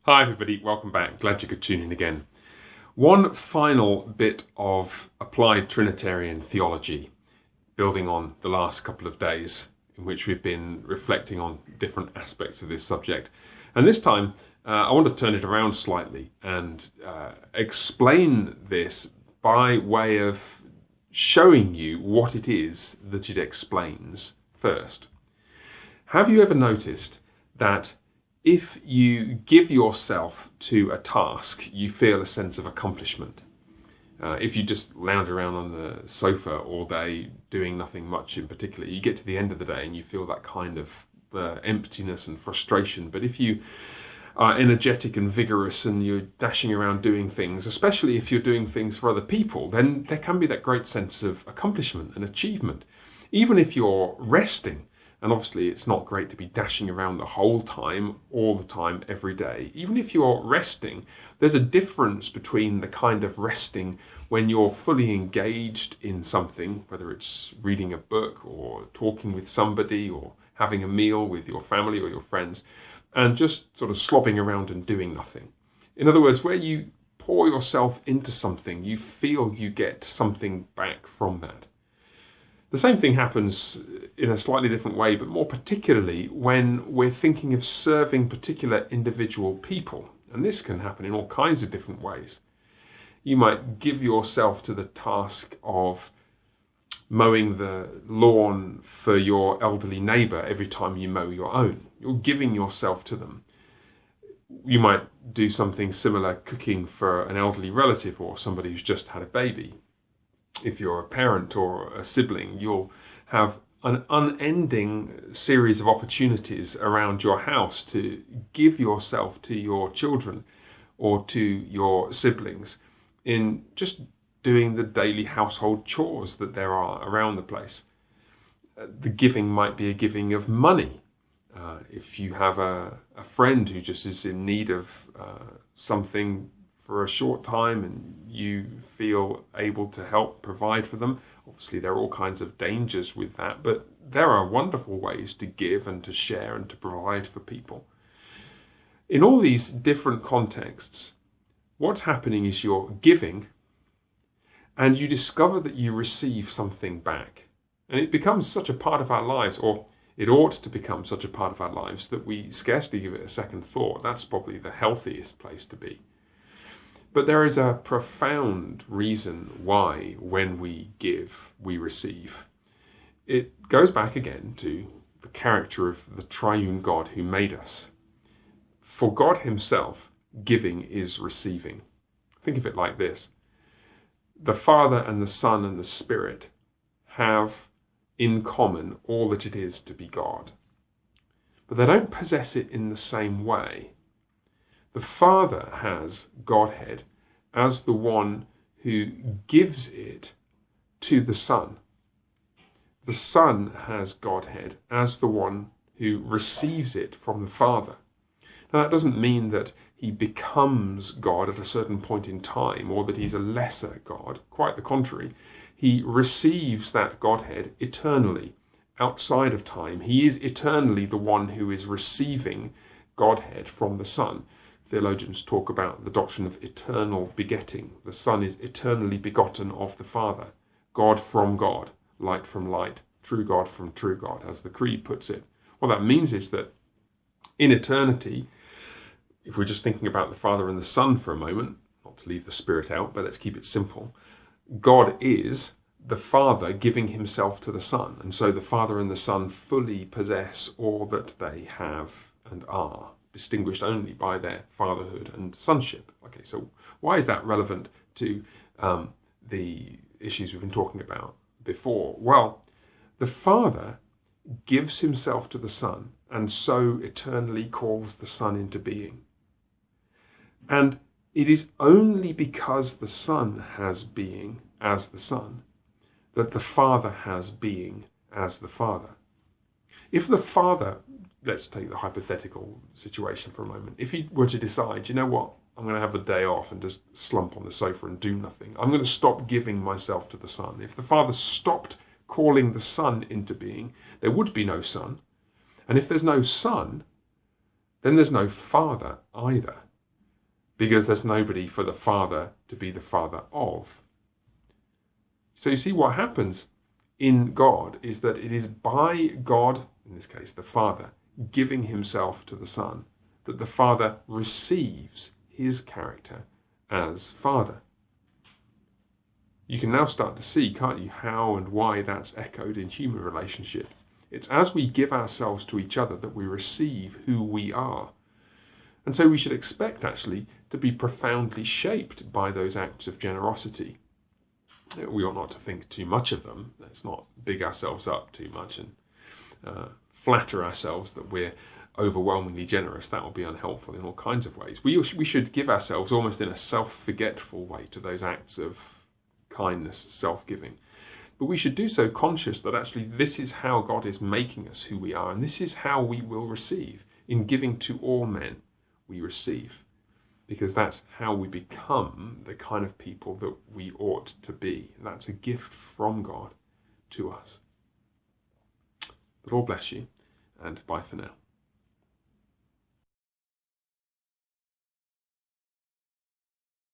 Hi everybody, welcome back. Glad you could tune in again. One final bit of applied Trinitarian theology, building on the last couple of days in which we've been reflecting on different aspects of this subject. And this time, I want to turn it around slightly and explain this by way of showing you what it is that it explains first. Have you ever noticed that if you give yourself to a task, you feel a sense of accomplishment? If you just lounge around on the sofa all day doing nothing much in particular, you get to the end of the day and you feel that kind of emptiness and frustration. But if you are energetic and vigorous and you're dashing around doing things, especially if you're doing things for other people, then there can be that great sense of accomplishment and achievement. Even if you're resting, and obviously it's not great to be dashing around the whole time, all the time, every day. Even if you're resting, there's a difference between the kind of resting when you're fully engaged in something, whether it's reading a book or talking with somebody or having a meal with your family or your friends, and just sort of slobbing around and doing nothing. In other words, where you pour yourself into something, you feel you get something back from that. The same thing happens in a slightly different way, but more particularly when we're thinking of serving particular individual people. And this can happen in all kinds of different ways. You might give yourself to the task of mowing the lawn for your elderly neighbour every time you mow your own. You're giving yourself to them. You might do something similar, cooking for an elderly relative or somebody who's just had a baby. If you're a parent or a sibling, you'll have an unending series of opportunities around your house to give yourself to your children or to your siblings in just doing the daily household chores that there are around the place. The giving might be a giving of money. If you have a friend who just is in need of something for a short time and you feel able to help provide for them. Obviously, there are all kinds of dangers with that, but there are wonderful ways to give and to share and to provide for people. In all these different contexts, what's happening is you're giving and you discover that you receive something back. And it becomes such a part of our lives, or it ought to become such a part of our lives, that we scarcely give it a second thought. That's probably the healthiest place to be. But there is a profound reason why, when we give, we receive. It goes back again to the character of the triune God who made us. For God himself, giving is receiving. Think of it like this. The Father and the Son and the Spirit have in common all that it is to be God. But they don't possess it in the same way. The Father has Godhead as the one who gives it to the Son. The Son has Godhead as the one who receives it from the Father. Now, that doesn't mean that he becomes God at a certain point in time or that he's a lesser God. Quite the contrary. He receives that Godhead eternally, outside of time. He is eternally the one who is receiving Godhead from the Son. Theologians talk about the doctrine of eternal begetting. The Son is eternally begotten of the Father. God from God, light from light, true God from true God, as the Creed puts it. What that means is that in eternity, if we're just thinking about the Father and the Son for a moment, not to leave the Spirit out, but let's keep it simple, God is the Father giving himself to the Son. And so the Father and the Son fully possess all that they have and are, distinguished only by their fatherhood and sonship. Okay, so why is that relevant to the issues we've been talking about before? Well, the Father gives himself to the Son and so eternally calls the Son into being. And it is only because the Son has being as the Son that the Father has being as the Father. If the Father, let's take the hypothetical situation for a moment, if he were to decide, you know what, I'm going to have the day off and just slump on the sofa and do nothing, I'm going to stop giving myself to the Son. If the Father stopped calling the Son into being, there would be no Son. And if there's no Son, then there's no Father either. because there's nobody for the Father to be the Father of. So you see, what happens in God is that it is by God, in this case the Father, giving himself to the Son, that the Father receives his character as Father. You can now start to see, can't you, how and why that's echoed in human relationships. It's as we give ourselves to each other that we receive who we are. And so we should expect, actually, to be profoundly shaped by those acts of generosity. We ought not to think too much of them. Let's not big ourselves up too much and flatter ourselves that we're overwhelmingly generous. That will be unhelpful in all kinds of ways. We should give ourselves almost in a self-forgetful way to those acts of kindness, self-giving. But we should do so conscious that actually this is how God is making us who we are, and this is how we will receive. In giving to all men, we receive. Because that's how we become the kind of people that we ought to be. That's a gift from God to us. The Lord bless you, and bye for now.